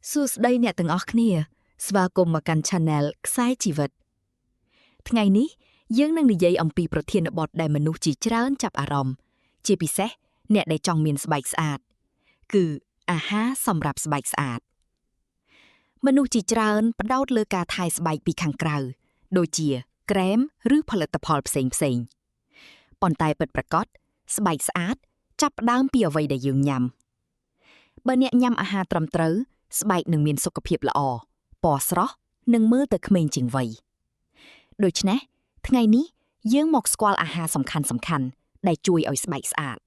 សួស្តីអ្នកទាំងអស់គ្នាស្វាគមន៍មកកាន់ Channel ខ្សែជីវិតថ្ងៃនេះយើងនឹងនិយាយអំពីប្រធានបទដែលមនុស្សជាច្រើនចាប់អារម្មណ៍ជាពិសេសអ្នកដែលចង់មានស្បែកស្អាតគឺអាហារសម្រាប់ស្បែកស្អាតមនុស្សជាច្រើនផ្ដោតលើការថែស្បែកពីខាងក្រៅដូចជាក្រែមឬផលិតផលផ្សេងៗប៉ុន្តែពិតប្រាកដស្បែកស្អាតចាប់ផ្ដើមពីអ្វីដែលយើងញ៉ាំបើអ្នកញ៉ាំអាហារត្រឹមត្រូវស្បែកនឹងមានសុខភាពល្អពណ៌ស្រស់និងមើលទៅក្មេងជាងវ័យដូច្នេះថ្ងៃនេះយើងមកស្គាល់អាហារសំខាន់ៗដែលជួយឲ្យស្បែកស្អាត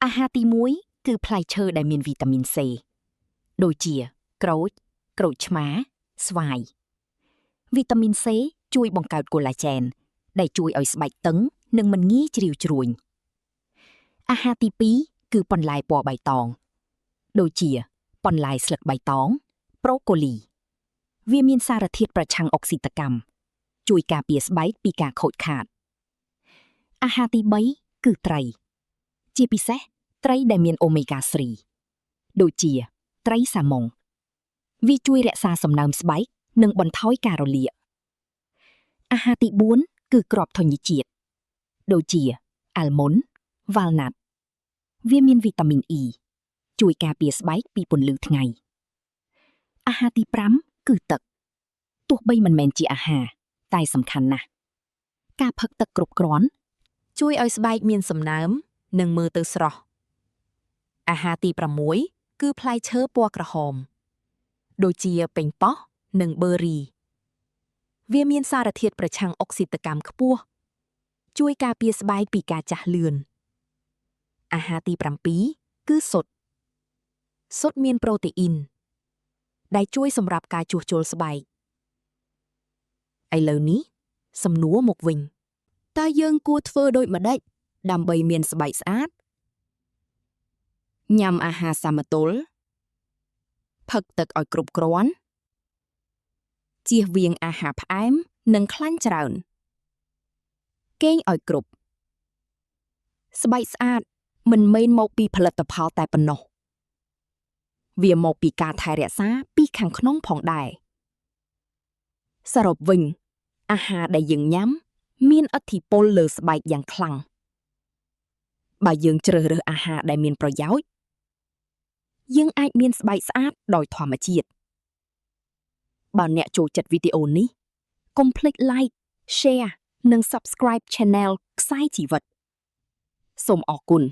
អាហារទី1គឺផ្លែឈើដែលមានវីតាមីន C ដូចជាក្រូចឆ្មាស្វាយវីតាមីន C ជួយបង្កើតកូឡាជែនដែលជួយឲ្យស្បែកតឹងនិងមិនងាយជ្រីវជ្រួញអាហារទី2គឺបន្លែពណ៌បៃតងដូចជាបន្លែស្លឹកបៃតងប្រូកូលីវាមានសារធាតុប្រឆាំងអុកស៊ីតកម្មជួយការពារស្បែកពីការខូចខាតអាហារទី3គឺត្រីជាពិសេសត្រីដែលមានអូមេហ្គា3ដូចជាត្រីសាម៉ុងវាជួយរក្សាសំណើមស្បែកនិងបន្ថយការរលាកអាហារទី4គឺគ្រាប់ធញ្ញជាតិដូចជាអាល់ម៉ុនវ៉ាល់ណាត់វាមានវីតាមីន Eជួយការពារស្បែកពីពន្លឺថ្ងៃអាហារទី5គឺទឹកទោះបីមិនមែនជាអាហារតែសំខាន់ណាស់ការផឹកទឹកគ្រប់គ្រាន់ជួយឲ្យស្បែកមានសំណើមនិងមើលទៅស្រស់អាហារទី6គឺផ្លែឈើពណ៌ក្រហមដូចជាប៉េងប៉ោះនិងប៊ឺរីវាមានសារធាតុប្រឆាំងអុកស៊ីតកម្មខ្ពស់ជួយការពារស្បែកពីការចាស់លឿនអាហារទី7គឺស៊ុតមានប្រូតេអ៊ីនដែលជួយសម្រាប់ការជួសជុលស្បែកឥឡូវនេះសំណួរមកវិញតើយើងគួរធ្វើដូចម្តេចដើម្បីមានស្បែកស្អាតញ៉ាំអាហារសមតុល្យផឹកទឹកឲ្យគ្រប់គ្រាន់ជៀសវាងអាហារផ្អែមនិងខ្លាញ់ច្រើនគេងឲ្យគ្រប់ស្បែកស្អាតមិនមែនមកពីផលិតផលតែប៉ុណ្ណោះវាមកពីការថែរក្សាពីខាងក្នុងផងដែរសរុបវិញអាហារដែលយើងញ៉ាំមានឥទ្ធិពលលើស្បែកយ៉ាងខ្លាំងបើយើងជ្រើសរើសអាហារដែលមានប្រយោជន៍យើងអាចមានស្បែកស្អាតដោយធម្មជាតិបើអ្នកចូលចិត្តវីដេអូនេះកុំភ្លេច like share និង subscribe channel ខ្សែជីវិតសូមអរគុណ